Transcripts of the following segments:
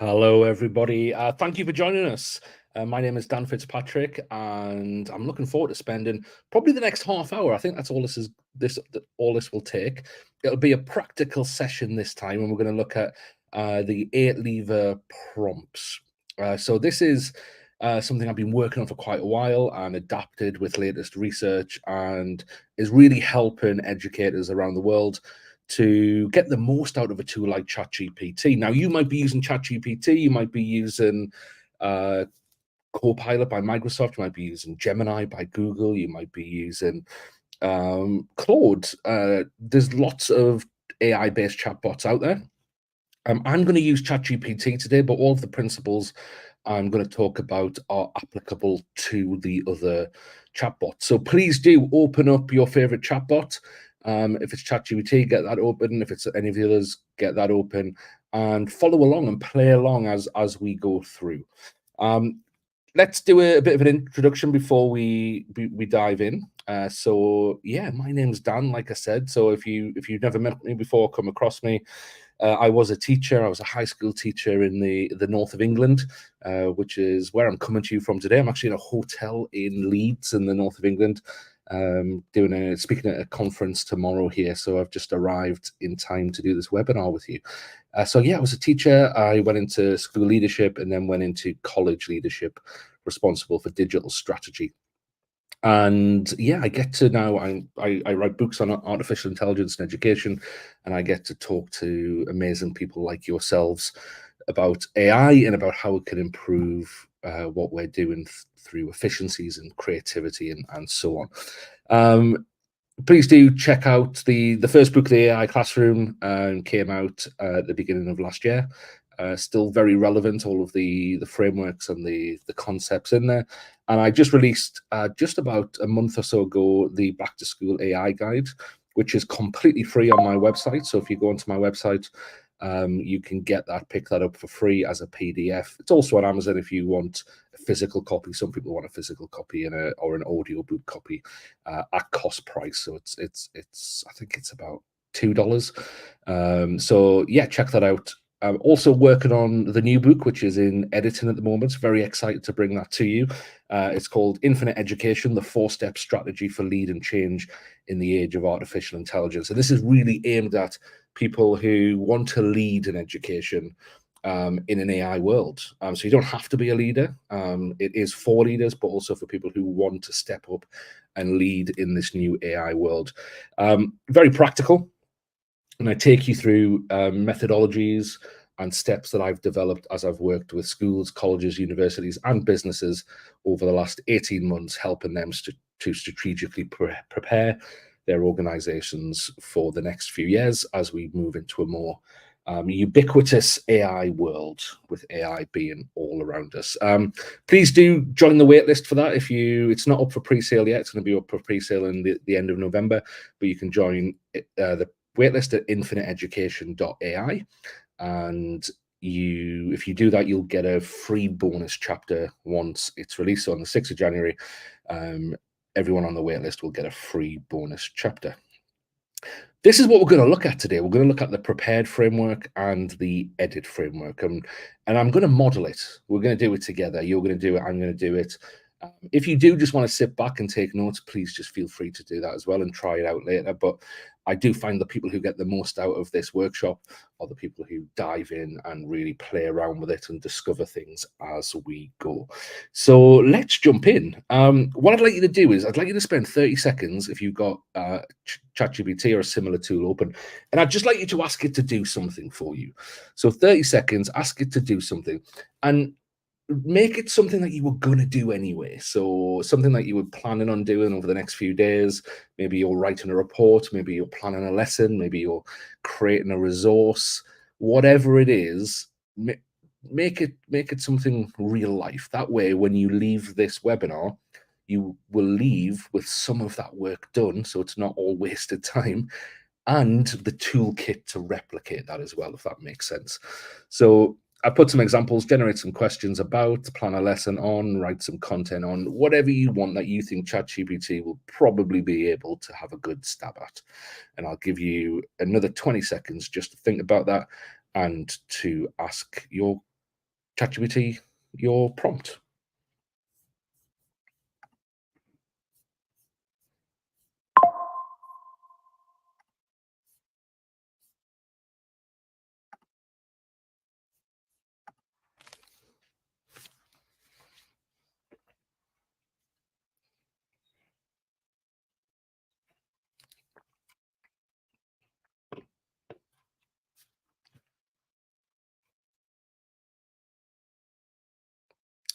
Hello, everybody. Thank you for joining us. My name is Dan Fitzpatrick, and I'm looking forward to spending probably the next half hour. I think that's all all this will take. It'll be a practical session this time, and we're going to look at the 8-lever prompts. So this is something I've been working on for quite a while and adapted with latest research, and is really helping educators around the world to get the most out of a tool like ChatGPT. Now, you might be using ChatGPT, you might be using Copilot by Microsoft, you might be using Gemini by Google, you might be using Claude. There's lots of AI-based chatbots out there. I'm going to use ChatGPT today, but all of the principles I'm going to talk about are applicable to the other chatbots. So please do open up your favorite chatbot. If it's ChatGPT, get that open. If it's any of the others, get that open, and follow along and play along as we go through. Let's do a bit of an introduction before we dive in. So yeah, my name's Dan, like I said. So if you've never met me before, come across me. I was a teacher. I was a high school teacher in the north of England, which is where I'm coming to you from today. I'm actually in a hotel in Leeds in the north of England, speaking at a conference tomorrow here. So I've just arrived in time to do this webinar with you. So yeah, I was a teacher. I went into school leadership and then went into college leadership, responsible for digital strategy. And yeah, I get to now, I write books on artificial intelligence and education, and I get to talk to amazing people like yourselves about AI and about how it can improve what we're doing through efficiencies and creativity and so on. Please do check out the first book, The AI Classroom, came out at the beginning of last year. Still very relevant, all of the frameworks and the concepts in there. And I just released just about a month or so ago the Back to School AI Guide, which is completely free on my website. So if you go onto my website, you can pick that up for free as a PDF. It's also on Amazon if you want a physical copy. Some people want a physical copy or an audiobook copy at cost price. So it's I think it's about $2. So yeah, check that out. I'm also working on the new book, which is in editing at the moment. Very excited to bring that to you. It's called Infinite Education, the 4-Step Strategy for Lead and Change in the Age of Artificial Intelligence. And this is really aimed at people who want to lead in education in an AI world. So you don't have to be a leader. It is for leaders, but also for people who want to step up and lead in this new AI world. Very practical. and I take you through methodologies and steps that I've developed as I've worked with schools, colleges, universities, and businesses over the last 18 months, helping them to strategically prepare their organizations for the next few years as we move into a more ubiquitous AI world, with AI being all around us. Please do join the waitlist for that. It's not up for pre-sale yet. It's going to be up for pre-sale in the end of November, but you can join the waitlist at infiniteeducation.ai, and if you do that, you'll get a free bonus chapter once it's released. So on the 6th of January, everyone on the waitlist will get a free bonus chapter. This is what we're going to look at today. We're going to look at the prepared framework and the edit framework, and I'm going to model it. We're going to do it together. You're going to do it. I'm going to do it. If you do just want to sit back and take notes, please just feel free to do that as well and try it out later. But I do find the people who get the most out of this workshop are the people who dive in and really play around with it and discover things as we go. So let's jump in. What I'd like you to do is I'd like you to spend 30 seconds, if you've got ChatGPT or a similar tool open, and I'd just like you to ask it to do something for you. So 30 seconds, ask it to do something, and make it something that you were going to do anyway. So something that you were planning on doing over the next few days. Maybe you're writing a report, maybe you're planning a lesson, maybe you're creating a resource. Whatever it is, make it something real life. That way, when you leave this webinar, you will leave with some of that work done, so it's not all wasted time, and the toolkit to replicate that as well, if that makes sense. So I put some examples, generate some questions about, plan a lesson on, write some content on, whatever you want that you think ChatGPT will probably be able to have a good stab at. And I'll give you another 20 seconds just to think about that and to ask your ChatGPT your prompt.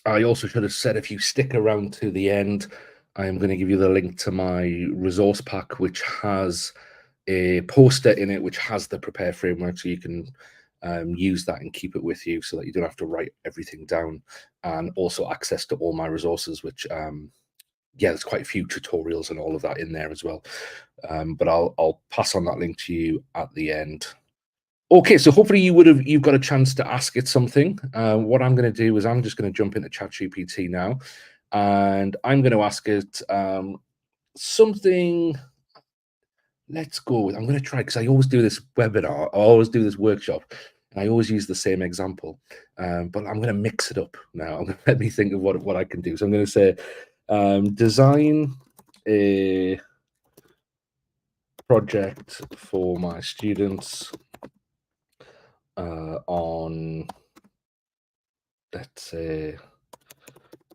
I also should have said, if you stick around to the end, I am going to give you the link to my resource pack, which has a poster in it, which has the prepare framework, so you can use that and keep it with you so that you don't have to write everything down, and also access to all my resources, which yeah, there's quite a few tutorials and all of that in there as well. But I'll pass on that link to you at the end. Okay, so hopefully you've got a chance to ask it something. What I'm going to do is I'm just going to jump into ChatGPT now, and I'm going to ask it something. Let's go with. I'm going to try, because I always do this webinar, I always do this workshop, and I always use the same example. But I'm going to mix it up now. Let me think of what I can do. So I'm going to say, design a project for my students on, let's say,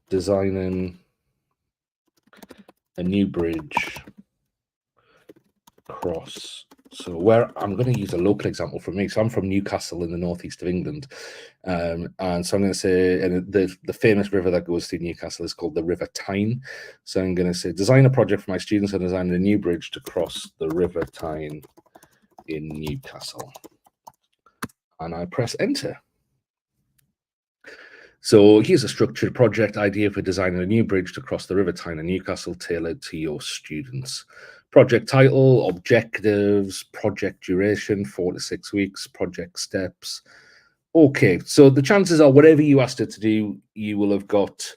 designing a new bridge across. So where I'm going to use a local example for me. So I'm from Newcastle in the northeast of England, and so I'm going to say, and the famous river that goes through Newcastle is called the River Tyne. So I'm going to say, design a project for my students on designing a new bridge to cross the River Tyne in Newcastle, and I press enter. So here's a structured project idea for designing a new bridge to cross the River Tyne in Newcastle, tailored to your students. Project title, objectives, project duration, 4 to 6 weeks, project steps. Okay, so the chances are whatever you asked it to do, you will have got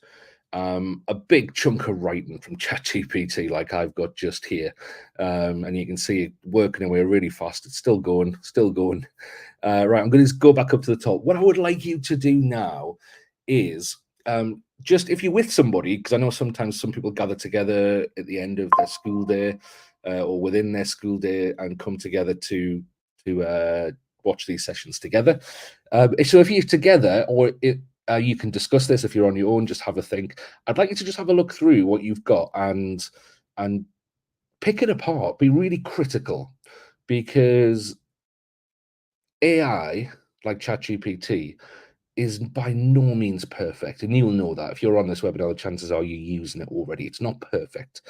a big chunk of writing from ChatGPT, like I've got just here. And you can see it working away really fast. It's still going, still going. Right, I'm going to go back up to the top. What I would like you to do now is, just if you're with somebody, because I know sometimes some people gather together at the end of their school day or within their school day and come together to watch these sessions together. So if you're together, or you can discuss this if you're on your own, just have a think. I'd like you to just have a look through what you've got and pick it apart. Be really critical, because AI, like ChatGPT, is by no means perfect, and you'll know that. If you're on this webinar, the chances are you're using it already. It's not perfect,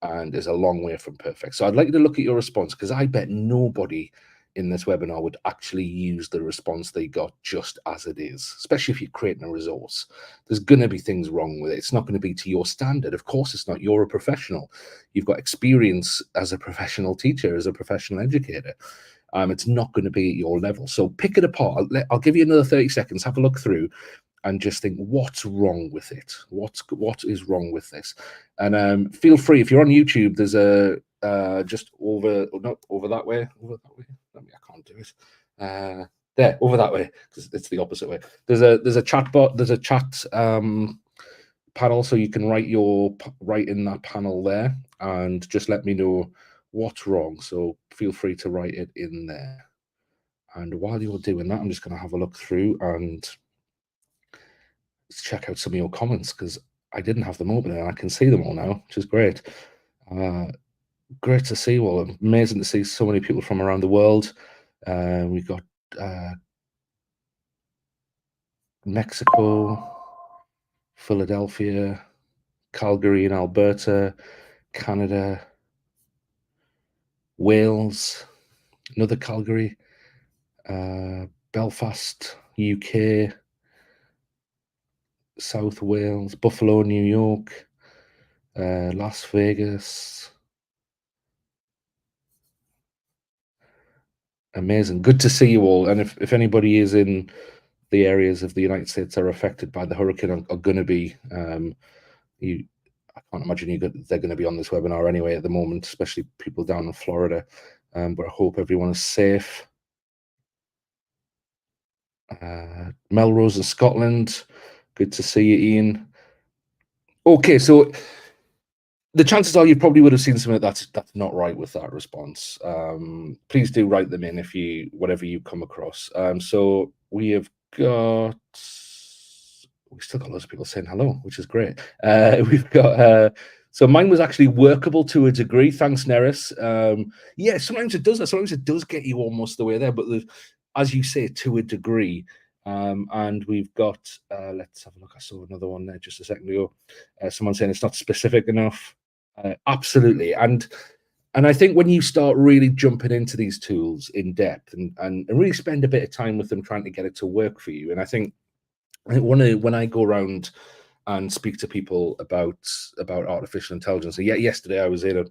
and is a long way from perfect. So I'd like you to look at your response, because I bet nobody in this webinar would actually use the response they got just as it is, especially if you're creating a resource. There's going to be things wrong with it. It's not going to be to your standard. Of course it's not. You're a professional. You've got experience as a professional teacher, as a professional educator. It's not going to be at your level. So pick it apart. I'll give you another 30 seconds. Have a look through and just think, what's wrong with it? What is wrong with this? And feel free, if you're on YouTube, there's a just over, not over that way, over that way. I can't do it. There, over that way, because it's the opposite way. There's a chat bot. There's a chat panel, so you can write in that panel there, and just let me know what's wrong. So feel free to write it in there. And while you're doing that, I'm just going to have a look through and check out some of your comments, because I didn't have them open and I can see them all now, which is great. Great to see you all. Amazing to see so many people from around the world. We've got Mexico, Philadelphia, Calgary in Alberta, Canada, Wales, another Calgary, Belfast, UK, South Wales, Buffalo, New York, Las Vegas. Amazing. Good to see you all. And if anybody is in the areas of the United States that are affected by the hurricane, are going to be, I can't imagine they're going to be on this webinar anyway at the moment, especially people down in Florida. But I hope everyone is safe. Melrose in Scotland. Good to see you, Ian. Okay, so the chances are you probably would have seen something that's not right with that response. Please do write them in whatever you come across. So we've still got lots of people saying hello, which is great. We've got so mine was actually workable to a degree. Thanks, Neris. Yeah, sometimes it does that. Sometimes it does get you almost the way there, but as you say, to a degree. And we've got let's have a look. I saw another one there just a second ago. Someone saying it's not specific enough. Absolutely. And I think when you start really jumping into these tools in depth and really spend a bit of time with them trying to get it to work for you, and I think when I go around and speak to people about artificial intelligence, and yesterday I was in a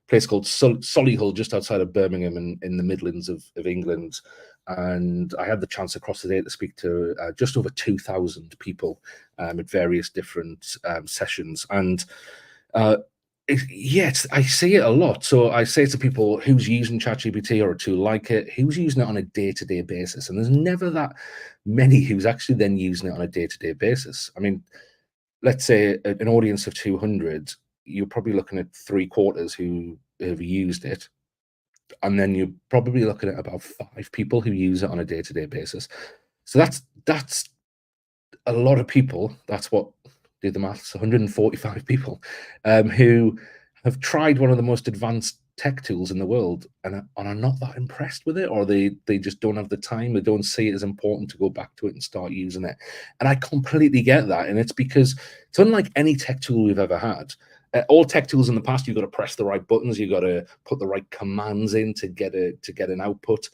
place called Solihull, just outside of Birmingham in the Midlands of England, and I had the chance across the day to speak to just over 2,000 people at various different sessions. And yes, I see it a lot. So I say to people, who's using ChatGPT or a tool like it, who's using it on a day-to-day basis? And there's never that many who's actually then using it on a day-to-day basis. I mean, let's say an audience of 200, you're probably looking at 3/4 who have used it. And then you're probably looking at about 5 people who use it on a day-to-day basis. So that's a lot of people. That's what, do the maths, 145 people who have tried one of the most advanced tech tools in the world and are not that impressed with it, or they just don't have the time, they don't see it as important to go back to it and start using it. And I completely get that. And it's because it's unlike any tech tool we've ever had. All tech tools in the past, you've got to press the right buttons, you've got to put the right commands in to get an output.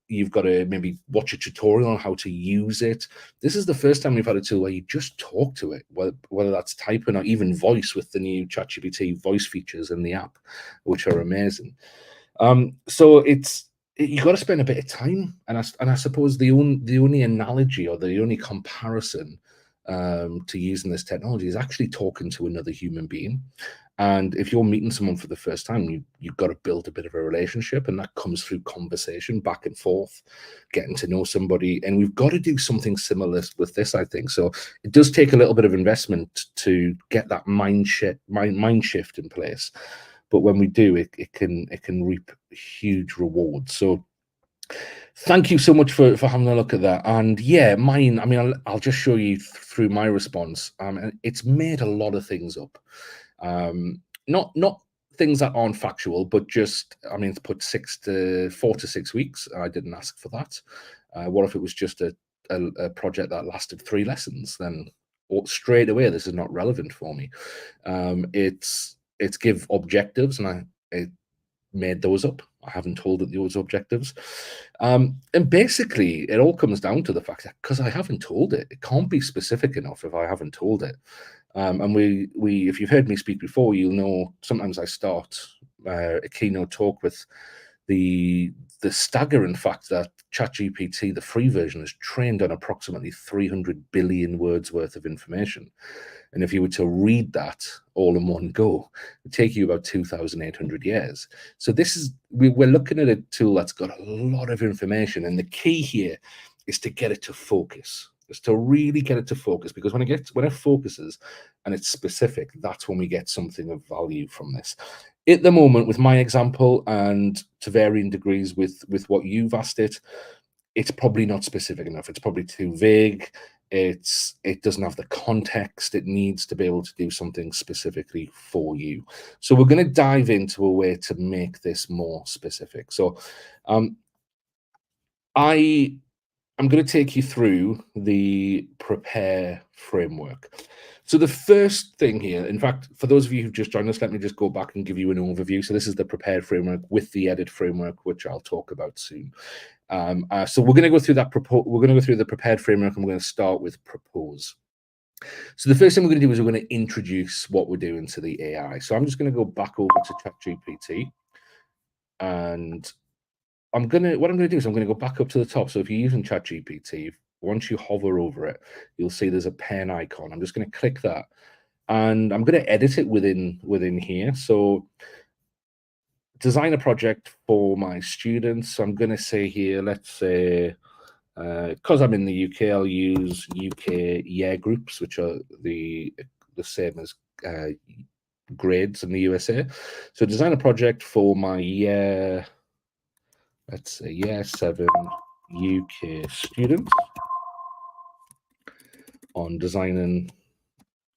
You've got to maybe watch a tutorial on how to use it. This is the first time we've had a tool where you just talk to it, whether that's typing or even voice with the new ChatGPT voice features in the app, which are amazing. So you've got to spend a bit of time, and I suppose the only analogy or the only comparison to using this technology is actually talking to another human being. And if you're meeting someone for the first time, you've got to build a bit of a relationship, and that comes through conversation, back and forth, getting to know somebody. And we've got to do something similar with this, I think. So it does take a little bit of investment to get that mind shift in place. But when we do, it can reap huge rewards. So thank you so much for having a look at that. And yeah, mine, I mean, I'll just show you through my response. And it's made a lot of things up. Not things that aren't factual, but just, I mean, to put 4 to 6 weeks. I didn't ask for that. What if it was just a project that lasted 3 lessons? Then straight away, this is not relevant for me. It's give objectives, and it made those up. I haven't told it those objectives. And basically, it all comes down to the fact that because I haven't told it, it can't be specific enough if I haven't told it. And if you've heard me speak before, you'll know sometimes I start a keynote talk with the staggering fact that ChatGPT, the free version, is trained on approximately 300 billion words worth of information. And if you were to read that all in one go, it'd take you about 2,800 years. So we're looking at a tool that's got a lot of information. And the key here is to get it to focus, is to really get it to focus, because when it focuses and it's specific, that's when we get something of value from this. At the moment, with my example, and to varying degrees with what you've asked it's probably not specific enough. It's probably too vague. It doesn't have the context. It needs to be able to do something specifically for you. So we're going to dive into a way to make this more specific. So I'm going to take you through the prepare framework. So the first thing here, in fact, for those of you who've just joined us, let me just go back and give you an overview. So this is the prepare framework with the edit framework, which I'll talk about soon. So we're going to go through we're going to go through the prepared framework, and we're going to start with propose. So the first thing we're going to do is we're going to introduce what we're doing to the AI. So I'm just going to go back over to ChatGPT, and what I'm going to do is I'm going to go back up to the top. So if you're using ChatGPT, once you hover over it, you'll see there's a pen icon. I'm just going to click that, and I'm going to edit it within here. So design a project for my students. So I'm going to say here, let's say, because I'm in the UK, I'll use UK year groups, which are the same as grades in the USA. So design a project for my year, let's say year 7 UK students on designing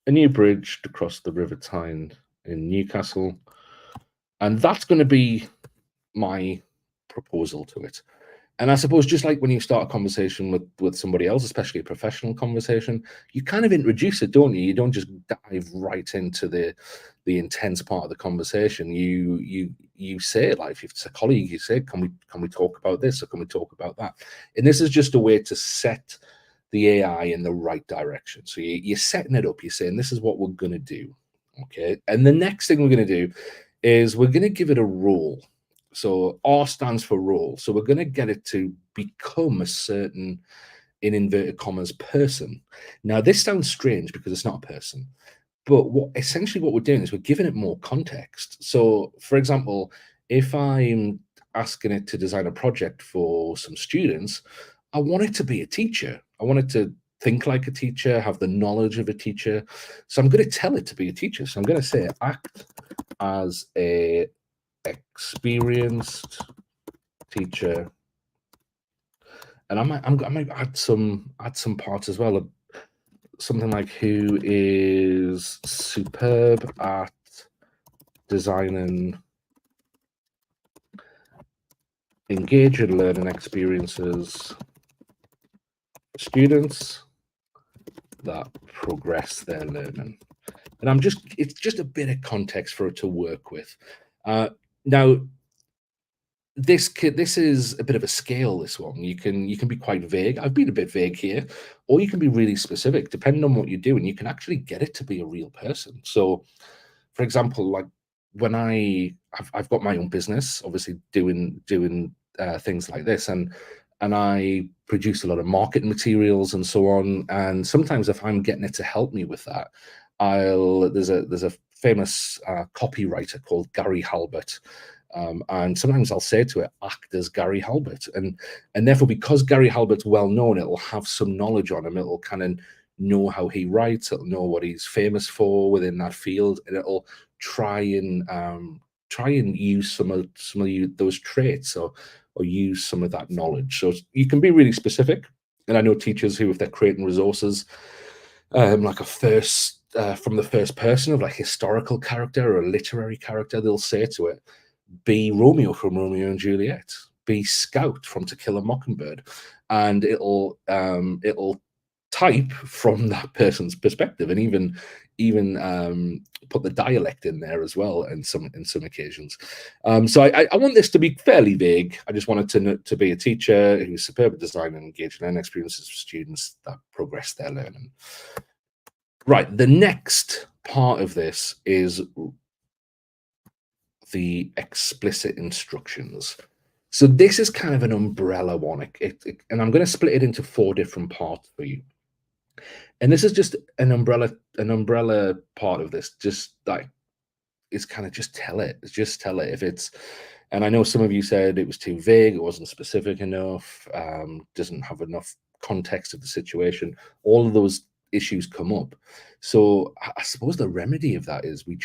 a new bridge to cross the River Tyne in Newcastle. And that's going to be my proposal to it. And I suppose just like when you start a conversation with somebody else, especially a professional conversation, you kind of introduce it, don't you? You don't just dive right into the intense part of the conversation. You say, like, if it's a colleague, you say, can we talk about this, or can we talk about that? And this is just a way to set the AI in the right direction. So you're setting it up. You're saying, this is what we're going to do. Okay. And the next thing we're going to do is we're going to give it a role. So R stands for role. So we're going to get it to become a certain, in inverted commas, person. Now, this sounds strange because it's not a person, but essentially what we're doing is we're giving it more context. So, for example, if I'm asking it to design a project for some students, I want it to be a teacher. I want it to think like a teacher, have the knowledge of a teacher. So I'm going to tell it to be a teacher. So I'm going to say act as a experienced teacher, and I might add some parts as well, something like who is superb at designing engaging learning experiences for students that progress their learning. And it's just a bit of context for it to work with. Now, this is a bit of a scale, this one. You can be quite vague. I've been a bit vague here, or you can be really specific, depending on what you do, and you can actually get it to be a real person. So, for example, like when I've got my own business, obviously doing things like this, and I produce a lot of marketing materials and so on. And sometimes if I'm getting it to help me with that, there's a famous copywriter called Gary Halbert. And sometimes I'll say to it, act as Gary Halbert. And therefore, because Gary Halbert's well known, it'll have some knowledge on him. It'll kind of know how he writes. It'll know what he's famous for within that field. And it'll try and use some of those traits, or use some of that knowledge. So you can be really specific. And I know teachers who, if they're creating resources, like a first from the first person of like historical character or a literary character. They'll say to it, be Romeo from Romeo and Juliet, be Scout from To Kill a Mockingbird, and it'll type from that person's perspective, and even put the dialect in there as well in some occasions. So I want this to be fairly vague. I just wanted to be a teacher who's superb at design and engaging learning experiences for students that progress their learning. Right, the next part of this is the explicit instructions. So this is kind of an umbrella one, and I'm going to split it into 4 different parts for you. And this is just an umbrella part of this, just like is kind of just tell it. Just tell it if it's. And I know some of you said it was too vague, it wasn't specific enough, doesn't have enough context of the situation. All of those issues come up. So I suppose the remedy of that is we've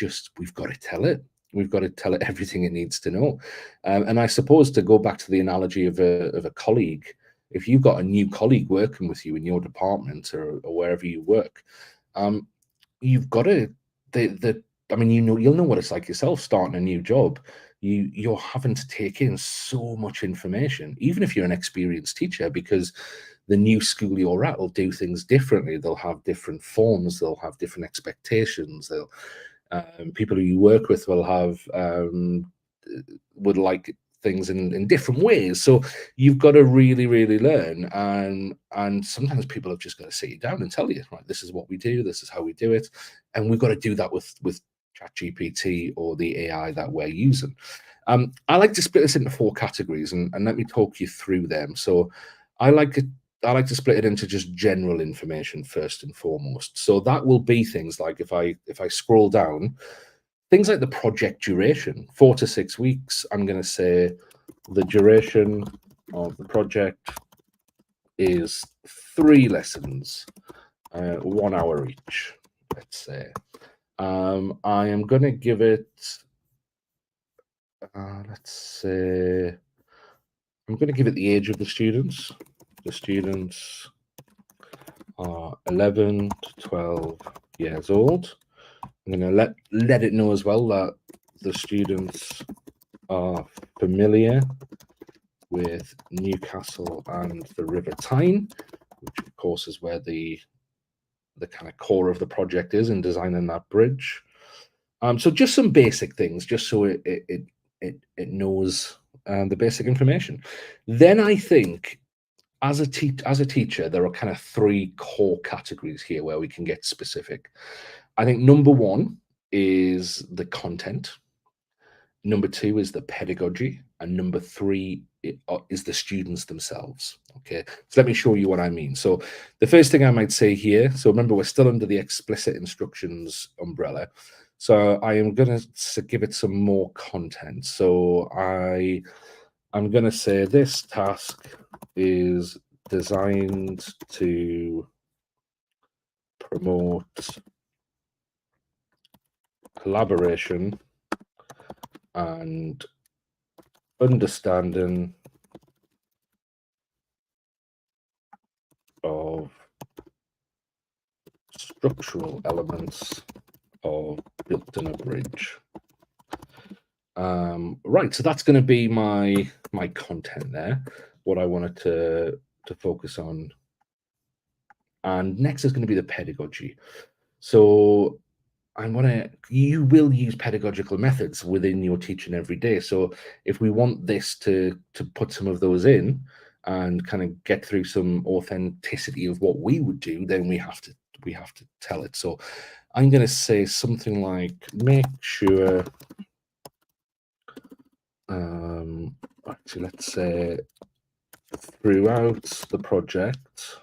got to tell it. We've got to tell it everything it needs to know. And I suppose to go back to the analogy of a colleague, if you've got a new colleague working with you in your department or wherever you work, you've got to I mean, you'll know what it's like yourself starting a new job. You're having to take in so much information, even if you're an experienced teacher, because the new school you're at will do things differently. They'll have different forms. They'll have different expectations. They'll people who you work with will have would like things in different ways. So you've got to really learn, and sometimes people have just got to sit you down and tell you, right, this is what we do, this is how we do it, and we've got to do that with ChatGPT or the AI that we're using. I like to split this into 4 categories, and let me talk you through them. So I like to split it into just general information first and foremost. So that will be things like if I scroll down, things like the project duration, 4 to 6 weeks. I'm going to say the duration of the project is 3 lessons, 1 hour each, let's say. I am going to give it, let's say, I'm going to give it the age of the students. The students are 11 to 12 years old. I'm going to let it know as well that the students are familiar with Newcastle and the River Tyne, which of course is where the kind of core of the project is in designing that bridge. So just some basic things, just so it knows the basic information. Then I think as a teacher, there are kind of 3 core categories here where we can get specific. I think number 1 is the content. Number 2 is the pedagogy, and number 3 is the students themselves. Okay, so let me show you what I mean. So the first thing I might say here, so remember we're still under the explicit instructions umbrella. So I am going to give it some more content. So I'm going to say this task is designed to promote collaboration and understanding of structural elements of building a bridge. Right, so that's going to be my content there, what I wanted to focus on. And next is going to be the pedagogy. So you will use pedagogical methods within your teaching every day. So if we want this to put some of those in and kind of get through some authenticity of what we would do, then we have to tell it. So I'm going to say something like, make sure, actually, let's say throughout the project,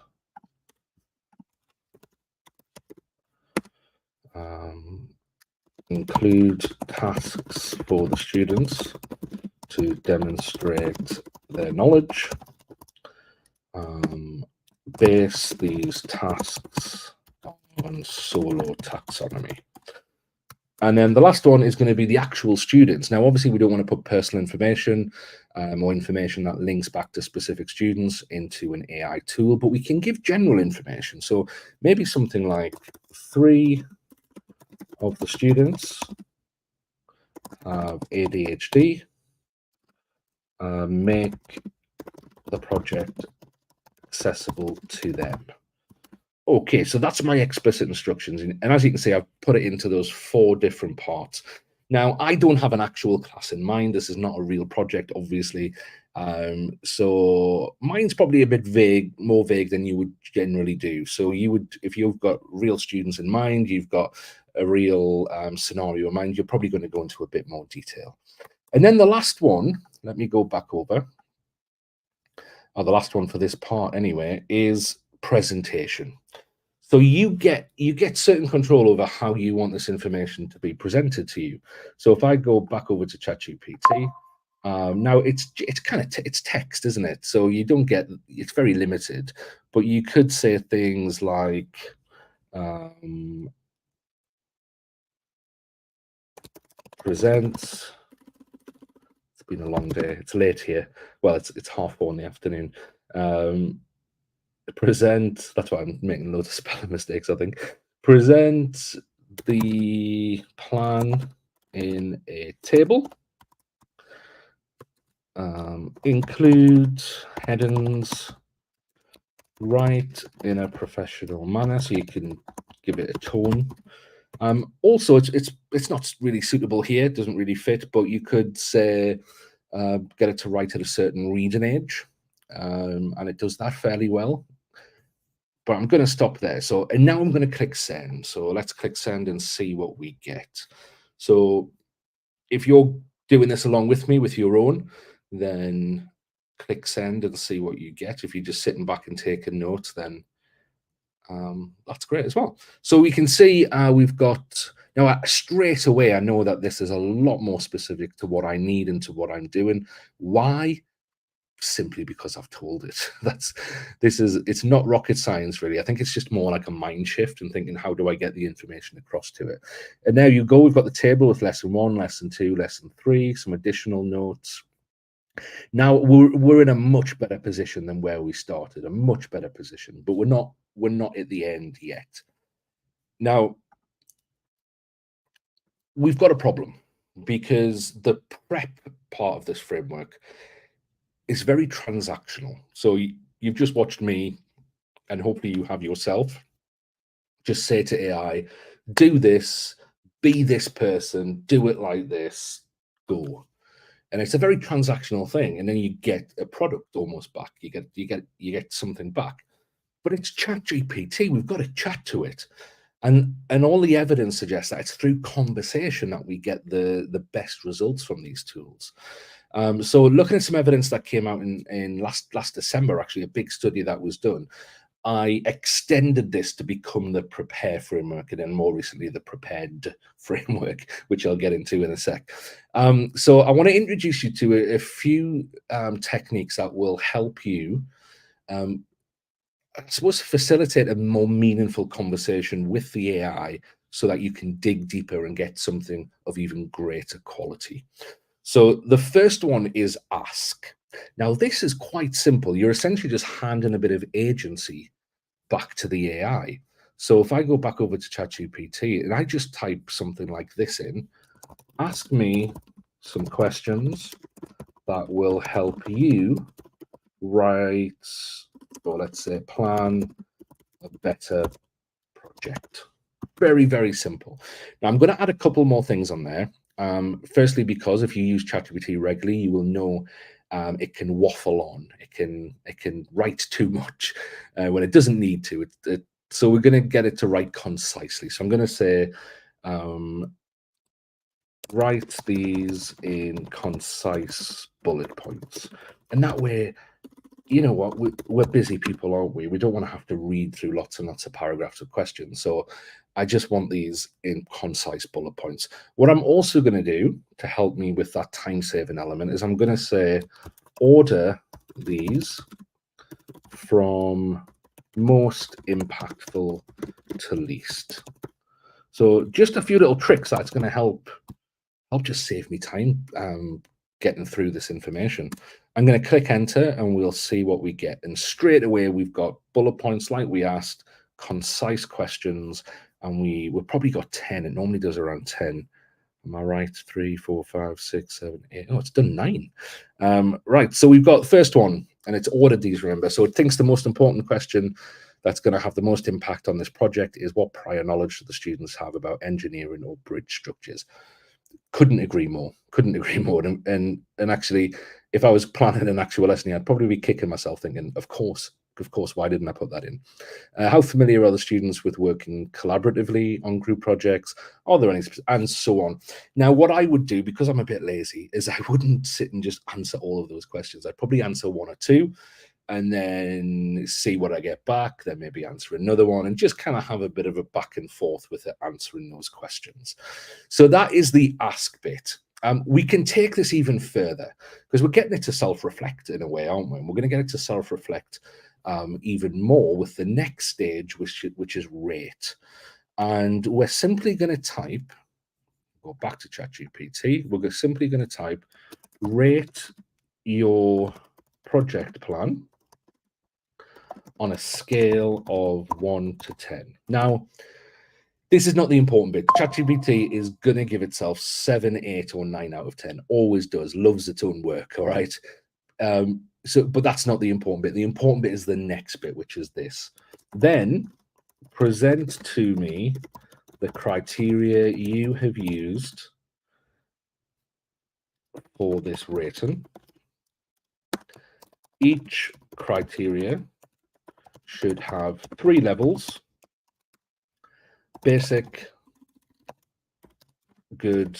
include tasks for the students to demonstrate their knowledge. Base these tasks on solo taxonomy. And then the last one is going to be the actual students. Now, obviously, we don't want to put personal information or information that links back to specific students into an AI tool, but we can give general information. So maybe something like 3 of the students have ADHD. Make the project accessible to them. Okay, so that's my explicit instructions. And as you can see, I've put it into those 4 different parts. Now, I don't have an actual class in mind. This is not a real project, obviously. So mine's probably a bit vague, more vague than you would generally do. So you would, if you've got real students in mind, you've got a real scenario in mind, you're probably going to go into a bit more detail. And then the last one, let me go back over. The last one for this part anyway, is presentation. So you get certain control over how you want this information to be presented to you. So if I go back over to ChatGPT, now it's kind of it's text, isn't it? So you don't get, it's very limited, but you could say things like present. It's been a long day. It's late here. Well, it's 4:30 in the afternoon. Present, that's why I'm making loads of spelling mistakes, I think. Present the plan in a table. Include headings, write in in a manner, so you can give it a tone. Also, it's not really suitable here, it doesn't really fit, but you could say get it to write at a certain reading age, and it does that fairly well. But I'm going to stop there. So, and now I'm going to click send. So let's click send and see what we get. So if you're doing this along with me with your own, then click send and see what you get. If you're just sitting back and taking notes, then that's great as well. So we can see we've got, now straight away, I know that this is a lot more specific to what I need and to what I'm doing. Why? Simply because I've told it. It's not rocket science, really. I think it's just more like a mind shift and thinking, how do I get the information across to it? And there you go. We've got the table with lesson 1, lesson 2, lesson 3, some additional notes. Now we're in a much better position than where we started, a much better position, but we're not at the end yet. Now we've got a problem because the prep part of this framework is very transactional. So you've just watched me, and hopefully you have yourself, just say to AI, do this, be this person, do it like this, go. And it's a very transactional thing. And then you get a product almost back. You get something back. But it's ChatGPT. We've got to chat to it. And all the evidence suggests that it's through conversation that we get the best results from these tools. So looking at some evidence that came out in last December, actually, a big study that was done, I extended this to become the Prepare framework, and then more recently the Prepared framework, which I'll get into in a sec. So I want to introduce you to a few techniques that will help you, I suppose, facilitate a more meaningful conversation with the AI so that you can dig deeper and get something of even greater quality. So the first one is ask. Now, this is quite simple. You're essentially just handing a bit of agency back to the AI. So if I go back over to ChatGPT and I just type something like this in, ask me some questions that will help you write, or let's say plan a better project. Very, very simple. Now I'm going to add a couple more things on there. Firstly, because if you use ChatGPT regularly, you will know it can waffle on. It can write too much when it doesn't need to. So we're going to get it to write concisely. So I'm going to say, write these in concise bullet points, and that way, you know what, we're busy people, aren't we? We don't want to have to read through lots and lots of paragraphs of questions. So I just want these in concise bullet points. What I'm also going to do to help me with that time-saving element is I'm going to say, order these from most impactful to least. So just a few little tricks that's going to help just save me time getting through this information. I'm going to click enter and we'll see what we get. And straight away, we've got bullet points like we asked, concise questions, and we've probably got 10. It normally does around 10. Am I right? 3, 4, 5, 6, 7, 8. Oh, it's done 9. Right. So we've got the first one, and it's ordered these, remember. So it thinks the most important question that's going to have the most impact on this project is what prior knowledge do the students have about engineering or bridge structures. Couldn't agree more. Couldn't agree more. And actually, if I was planning an actual lesson, I'd probably be kicking myself thinking, of course, why didn't I put that in? How familiar are the students with working collaboratively on group projects? Are there any, and so on. Now, what I would do, because I'm a bit lazy, is I wouldn't sit and just answer all of those questions. I'd probably answer one or two and then see what I get back, then maybe answer another one, and just kind of have a bit of a back and forth with it, answering those questions. So that is the ask bit. We can take this even further because we're getting it to self-reflect in a way, aren't we? And we're going to get it to self-reflect even more with the next stage, which is rate. And we're simply going to type, go back to ChatGPT, we're simply going to type rate your project plan on a scale of 1 to 10. Now, this is not the important bit. ChatGPT is going to give itself 7, 8, or 9 out of 10. Always does. Loves its own work, all right? But that's not the important bit. The important bit is the next bit, which is this. Then present to me the criteria you have used for this rating. Each criteria should have 3 levels: basic, good,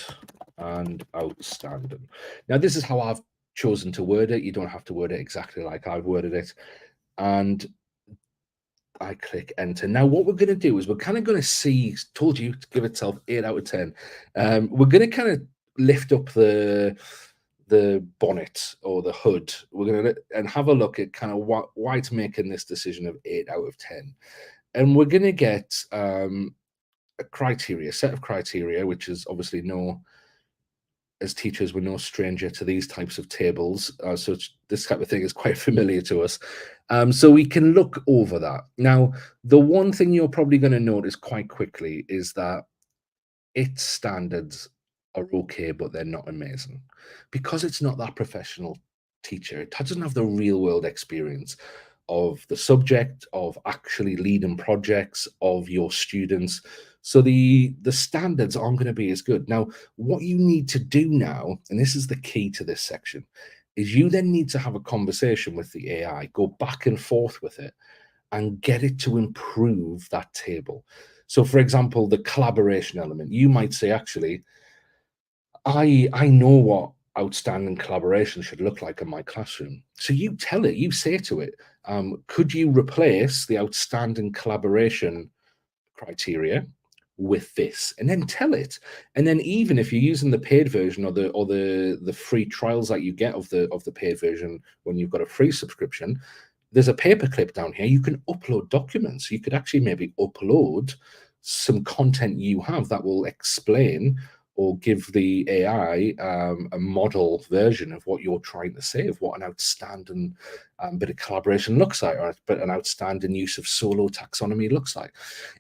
and outstanding. Now, this is how I've chosen to word it. You don't have to word it exactly like I've worded it. And I click enter. Now, what we're going to do is we're kind of going to see, told you to give itself 8 out of 10. We're going to kind of lift up the bonnet or the hood. We're going to and have a look at kind of why it's making this decision of 8 out of 10. And we're going to get a set of criteria, which is obviously as teachers, we're no stranger to these types of tables. So this type of thing is quite familiar to us. So we can look over that. Now, the one thing you're probably going to notice quite quickly is that its standards are okay, but they're not amazing. Because it's not that professional teacher, it doesn't have the real world experience of the subject, of actually leading projects, of your students. So the standards aren't going to be as good. Now, what you need to do now, and this is the key to this section, is you then need to have a conversation with the AI, go back and forth with it, and get it to improve that table. So, for example, the collaboration element, you might say, actually, I know what outstanding collaboration should look like in my classroom. So you tell it, you say to it, could you replace the outstanding collaboration criteria with this, and then tell it. And then even if you're using the paid version or the free trials that you get of the paid version when you've got a free subscription, there's a paperclip down here. You can upload documents. You could actually maybe upload some content you have that will explain or give the AI a model version of what you're trying to say, of what an outstanding bit of collaboration looks like, or an outstanding use of solo taxonomy looks like.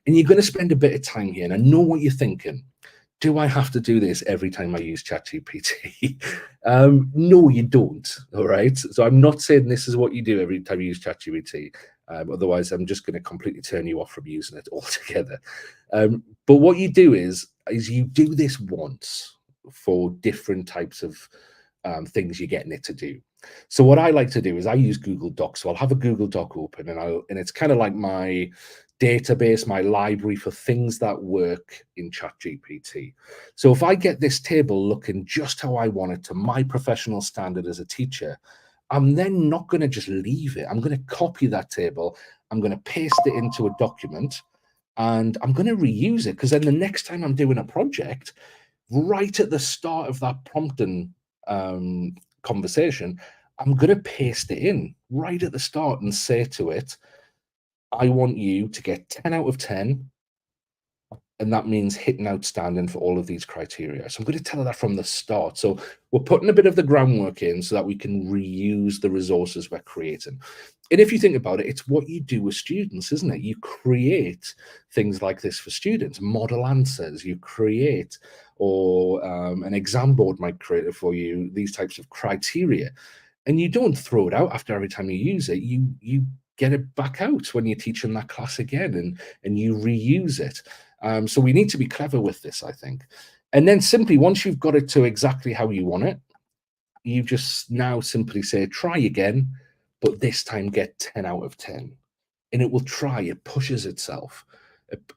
And you're going to spend a bit of time here. And I know what you're thinking. Do I have to do this every time I use ChatGPT? No, you don't. All right. So I'm not saying this is what you do every time you use ChatGPT. Otherwise, I'm just going to completely turn you off from using it altogether. But what you do is you do this once for different types of things you're getting it to do. So what I like to do is I use Google Docs. So I'll have a Google Doc open, and it's kind of like my database, my library for things that work in ChatGPT. So if I get this table looking just how I want it to my professional standard as a teacher, I'm then not going to just leave it. I'm going to copy that table. I'm going to paste it into a document, and I'm going to reuse it, because then the next time I'm doing a project, right at the start of that prompting conversation, I'm going to paste it in right at the start and say to it, I want you to get 10 out of 10 and that means hitting outstanding for all of these criteria. So I'm going to tell her that from the start. So we're putting a bit of the groundwork in so that we can reuse the resources we're creating. And if you think about it, it's what you do with students, isn't it? You create things like this for students, model answers, you create, or an exam board might create it for you, these types of criteria. And you don't throw it out after every time you use it. You get it back out when you're teaching that class again, and you reuse it. So we need to be clever with this, I think. And then simply once you've got it to exactly how you want it, you just now simply say, try again, but this time get 10 out of 10. And it will try, it pushes itself.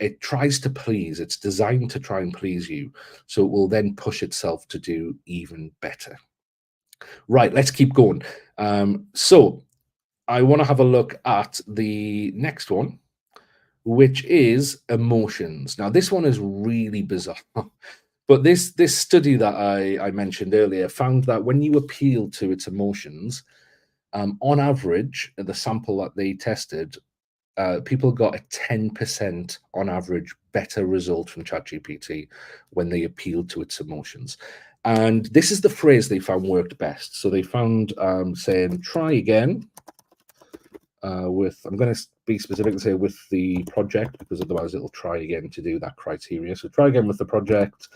It tries to please, it's designed to try and please you. So it will then push itself to do even better. Right, let's keep going. So I want to have a look at the next one, which is emotions. Now, this one is really bizarre. But this study that I mentioned earlier found that when you appeal to its emotions, on average, the sample that they tested, people got a 10% on average better result from ChatGPT when they appealed to its emotions. And this is the phrase they found worked best. So they found saying, try again with, I'm going to be specific and say with the project, because otherwise it'll try again to do that criteria. So try again with the project.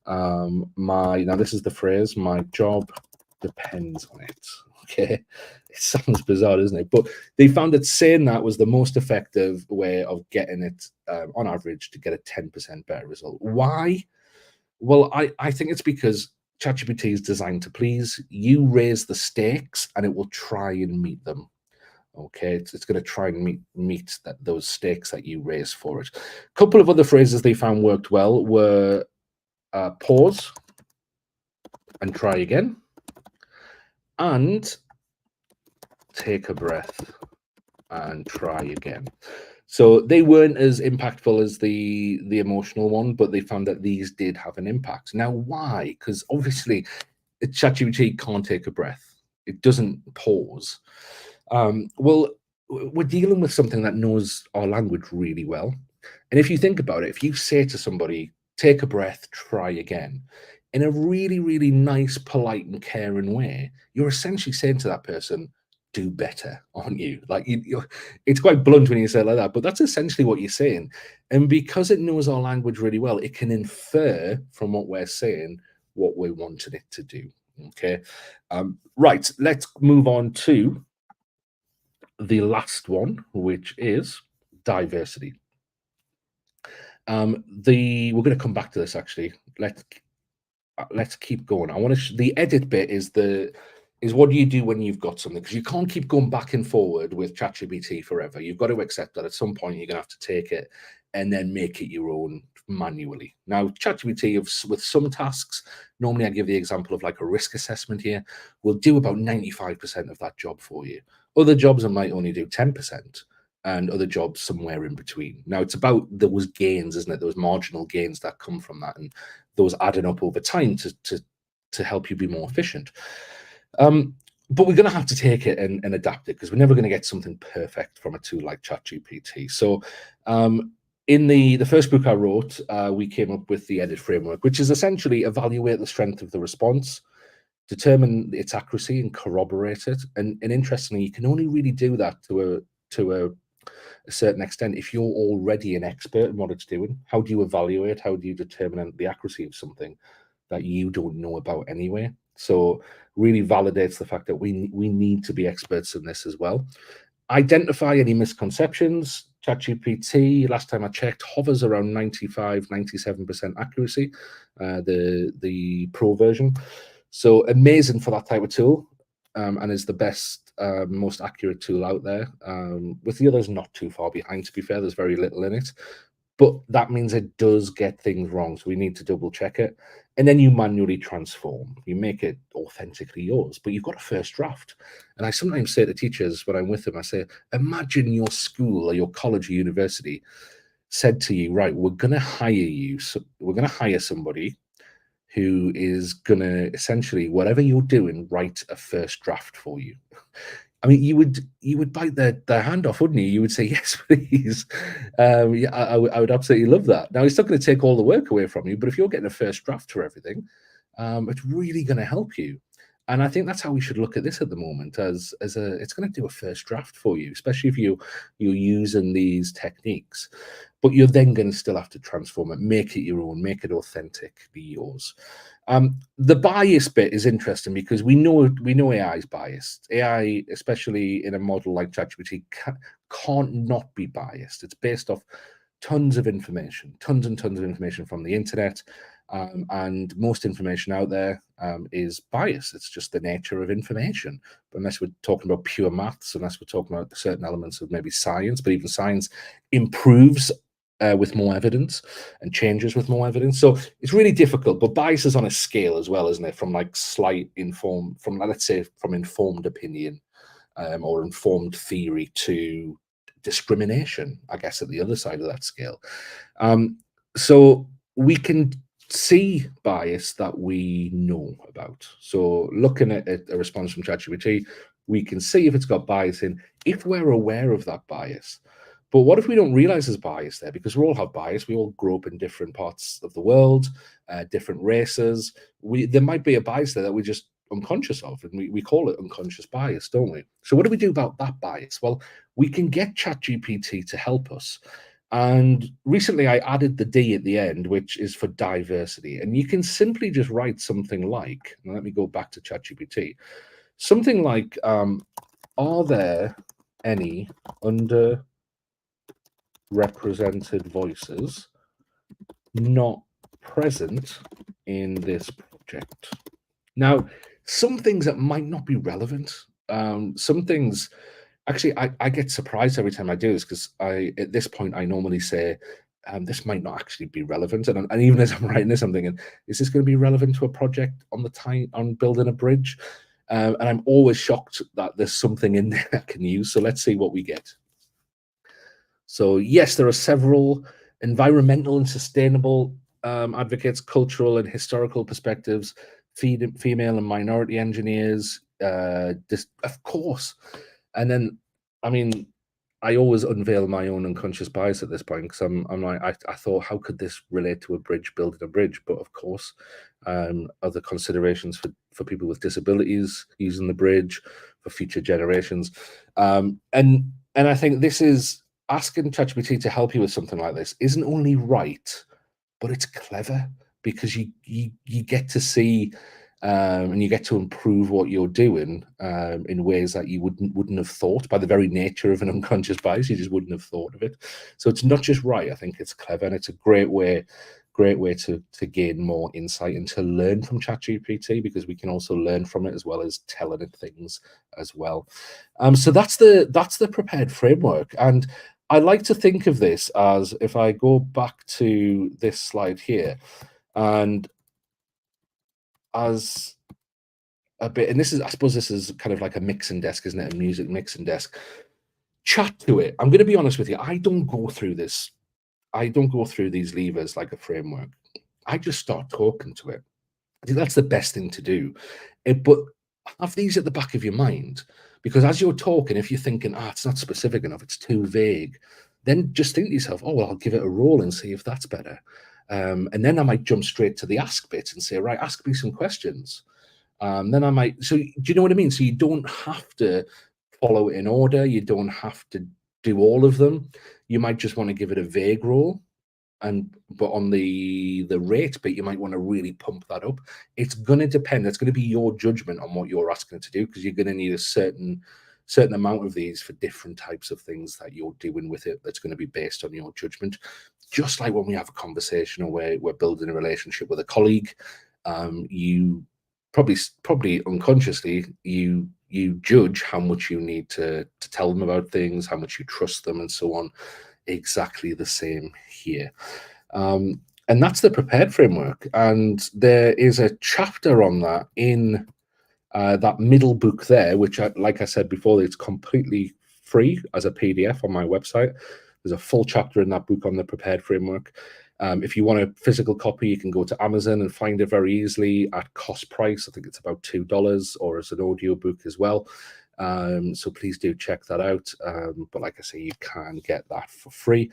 Now this is the phrase, my job depends on it. Okay, it sounds bizarre, doesn't it? But they found that saying that was the most effective way of getting it on average to get a 10% better result. Why? Well, I think it's because ChatGPT is designed to please. You raise the stakes and it will try and meet them. Okay, it's going to try and meet those stakes that you raise for it. A couple of other phrases they found worked well were pause and try again, and take a breath and try again. So they weren't as impactful as the emotional one, but they found that these did have an impact. Now, why? Because obviously, ChatGPT can't take a breath. It doesn't pause. Well, we're dealing with something that knows our language really well. And if you think about it, if you say to somebody, take a breath, try again, in a really, really nice, polite, and caring way, you're essentially saying to that person, do better, aren't you? Like, it's quite blunt when you say it like that, but that's essentially what you're saying. And because it knows our language really well, it can infer from what we're saying what we're wanting it to do. Okay. Right. Let's move on to the last one, which is diversity. We're going to come back to this actually. Let's keep going. I want to. The edit bit is what do you do when you've got something, because you can't keep going back and forward with ChatGPT forever. You've got to accept that at some point you're going to have to take it and then make it your own manually. Now, ChatGPT with some tasks, normally I give the example of like a risk assessment here, will do about 95% of that job for you. Other jobs it might only do 10%, and other jobs somewhere in between. Now, it's about those gains, isn't it? Those marginal gains that come from that, and those adding up over time to help you be more efficient. But we're going to have to take it and adapt it, because we're never going to get something perfect from a tool like ChatGPT. So in the first book I wrote, we came up with the edit framework, which is essentially evaluate the strength of the response, determine its accuracy, and corroborate it. And interestingly, you can only really do that to a certain extent if you're already an expert in what it's doing. How do you evaluate? How do you determine the accuracy of something that you don't know about anyway? So really validates the fact that we need to be experts in this as well. Identify any misconceptions. ChatGPT, last time I checked, hovers around 95, 97% accuracy, the pro version. So amazing for that type of tool, and is the best, most accurate tool out there. With the others, not too far behind, to be fair. There's very little in it. But that means it does get things wrong, so we need to double check it. And then you manually transform. You make it authentically yours, but you've got a first draft. And I sometimes say to teachers when I'm with them, I say, imagine your school or your college or university said to you, right, we're going to hire you. So we're going to hire somebody who is going to essentially, whatever you're doing, write a first draft for you. I mean, you would bite their hand off, wouldn't you? You would say, "Yes, please." Yeah, I would absolutely love that. Now, it's not gonna take all the work away from you, but if you're getting a first draft for everything, it's really gonna help you. And I think that's how we should look at this at the moment as a it's gonna do a first draft for you, especially if you're using these techniques. But you're then gonna still have to transform it, make it your own, make it authentically yours. The bias bit is interesting because we know AI is biased. AI, especially in a model like ChatGPT, can't not be biased. It's based off tons of information, tons and tons of information from the internet, and most information out there is biased. It's just the nature of information. But unless we're talking about pure maths, unless we're talking about certain elements of maybe science, but even science improves with more evidence and changes with more evidence. So it's really difficult, but bias is on a scale as well, isn't it? From like slight informed, from let's say from informed opinion or informed theory to discrimination, I guess, at the other side of that scale. Um, so we can see bias that we know about. So looking at a response from ChatGPT, we can see if it's got bias in, if we're aware of that bias. But what if we don't realize there's bias there? Because we all have bias. We all grow up in different parts of the world, different races. There might be a bias there that we're just unconscious of, and we call it unconscious bias, don't we? So what do we do about that bias? Well, we can get ChatGPT to help us. And recently I added the D at the end, which is for diversity. And you can simply just write something like, now let me go back to ChatGPT, something like, are there any underrepresented voices not present in this project? Now, some things that might not be relevant, some things actually, I get surprised every time I do this because at this point, I normally say, this might not actually be relevant. And even as I'm writing this, I'm thinking, is this going to be relevant to a project on the time on building a bridge? And I'm always shocked that there's something in there I can use. So let's see what we get. So yes, there are several environmental and sustainable advocates, cultural and historical perspectives, female and minority engineers, of course. And then, I mean, I always unveil my own unconscious bias at this point because I'm like, I thought, how could this relate to a bridge, building a bridge? But of course, other considerations for people with disabilities using the bridge for future generations. And I think this is asking ChatGPT to help you with something like this isn't only right, but it's clever because you get to see and you get to improve what you're doing in ways that you wouldn't have thought by the very nature of an unconscious bias. You just wouldn't have thought of it. So it's not just right. I think it's clever, and it's a great way to gain more insight and to learn from ChatGPT because we can also learn from it as well as telling it things as well. So that's the prepared framework, and I like to think of this as if I go back to this slide here, and as a bit, and this is, I suppose, this is kind of like a mixing desk, isn't it? A music mixing desk. Chat to it. I'm going to be honest with you. I don't go through this. I don't go through these levers like a framework. I just start talking to it. I think that's the best thing to do. But have these at the back of your mind, because as you're talking, if you're thinking, it's not specific enough, it's too vague, then just think to yourself, oh, well, I'll give it a roll and see if that's better. And then I might jump straight to the ask bit and say, right, ask me some questions. Then I might, so do you know what I mean? So you don't have to follow it in order. You don't have to do all of them. You might just want to give it a vague role, but on the rate bit, you might want to really pump that up. It's going to depend. It's going to be your judgment on what you're asking it to do, because you're going to need a certain amount of these for different types of things that you're doing with it. That's going to be based on your judgment. Just like when we have a conversation or we're building a relationship with a colleague, you probably unconsciously you judge how much you need to tell them about things, how much you trust them, and so on. Exactly the same here. And that's the prepared framework. And there is a chapter on that in that middle book there, which, like I said before, it's completely free as a PDF on my website. There's a full chapter in that book on the prepared framework. If you want a physical copy, you can go to Amazon and find it very easily at cost price. I think it's about $2, or as an audio book as well. So please do check that out. But like I say, you can get that for free.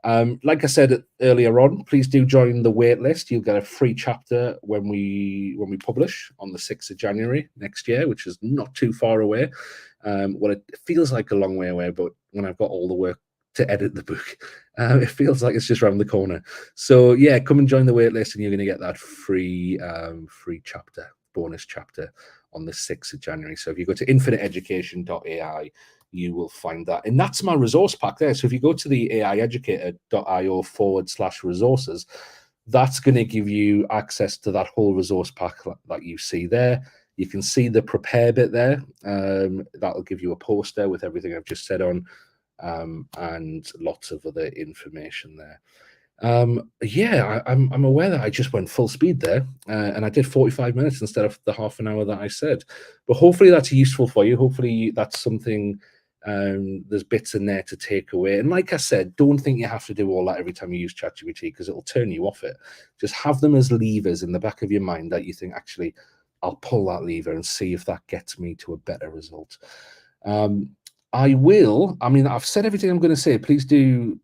Like I said earlier on, please do join the wait list. You'll get a free chapter when we publish on the 6th of January next year, which is not too far away. Well, it feels like a long way away, but when I've got all the work to edit the book, it feels like it's just around the corner. So yeah, come and join the wait list, and you're going to get that free chapter, bonus chapter on the 6th of January. So if you go to infiniteeducation.ai, you will find that. And that's my resource pack there. So if you go to the aieducator.io/resources, that's going to give you access to that whole resource pack that you see there. You can see the prepare bit there. That'll give you a poster with everything I've just said on, and lots of other information there. Yeah, I'm aware that I just went full speed there, and I did 45 minutes instead of the half an hour that I said. But hopefully that's useful for you. Hopefully that's something, there's bits in there to take away. And like I said, don't think you have to do all that every time you use ChatGPT, because it'll turn you off it. Just have them as levers in the back of your mind that you think, actually, I'll pull that lever and see if that gets me to a better result. I mean, I've said everything I'm going to say. Please do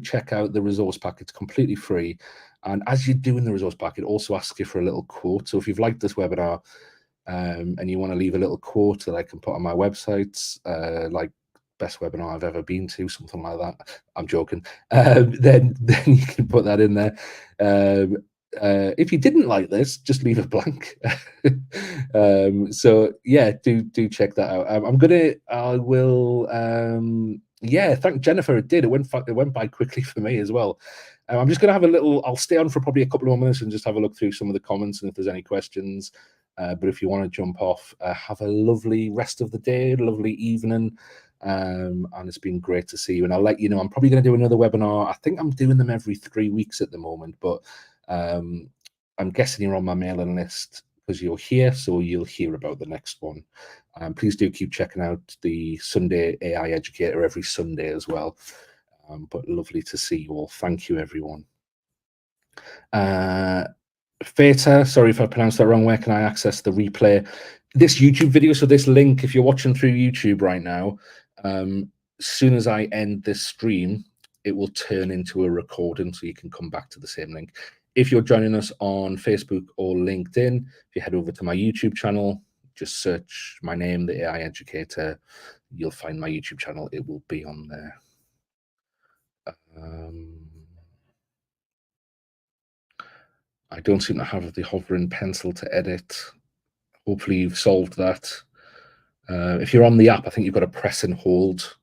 check out the resource pack. It's completely free. And as you're doing the resource pack, it also asks you for a little quote. So if you've liked this webinar, and you want to leave a little quote that I can put on my websites, like best webinar I've ever been to, something like that. I'm joking. Then you can put that in there. If you didn't like this, just leave it blank. So yeah, do check that out. Yeah, thank Jennifer. It did. It went by quickly for me as well. I'm just gonna have a little. I'll stay on for probably a couple more minutes and just have a look through some of the comments and if there's any questions. But if you want to jump off, have a lovely rest of the day, lovely evening. And it's been great to see you. And I'll let you know, I'm probably going to do another webinar. I think I'm doing them every 3 weeks at the moment, but I'm guessing you're on my mailing list because you're here, so you'll hear about the next one. Please do keep checking out the Sunday AI Educator every Sunday as well. But lovely to see you all. Thank you, everyone. Feta, sorry if I pronounced that wrong. Where can I access the replay? This YouTube video, so this link, if you're watching through YouTube right now, as soon as I end this stream, it will turn into a recording, so you can come back to the same link. If you're joining us on Facebook or LinkedIn, if you head over to my YouTube channel, just search my name, The AI Educator, you'll find my YouTube channel. It will be on there. I don't seem to have the hovering pencil to edit. Hopefully you've solved that. If you're on the app, I think you've got to press and hold,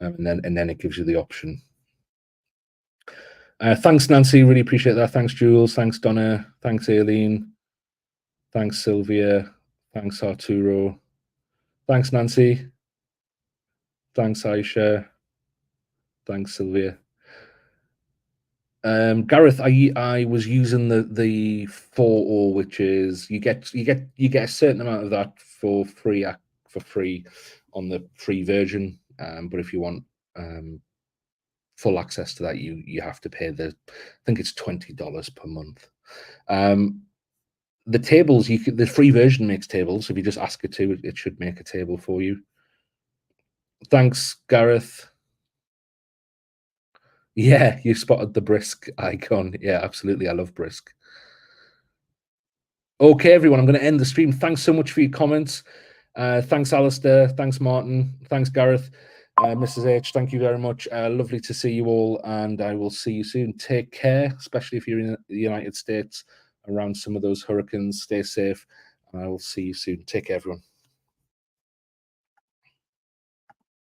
and then it gives you the option. Thanks, Nancy. Really appreciate that. Thanks, Jules. Thanks, Donna. Thanks, Aileen. Thanks, Sylvia. Thanks, Arturo. Thanks, Nancy. Thanks, Aisha. Thanks, Sylvia. Gareth, I was using the 4O, which is you get a certain amount of that for free on the free version. But if you want full access to that, you have to pay I think it's $20 per month. The tables, the free version makes tables. If you just ask it to, it should make a table for you. Thanks, Gareth. Yeah, you spotted the brisk icon. Yeah, absolutely. I love brisk. Okay, everyone, I'm going to end the stream. Thanks so much for your comments. Thanks, Alistair. Thanks, Martin. Thanks, Gareth. Mrs. H, thank you very much. Lovely to see you all, and I will see you soon. Take care, especially if you're in the United States around some of those hurricanes. Stay safe, and I will see you soon. Take care, everyone.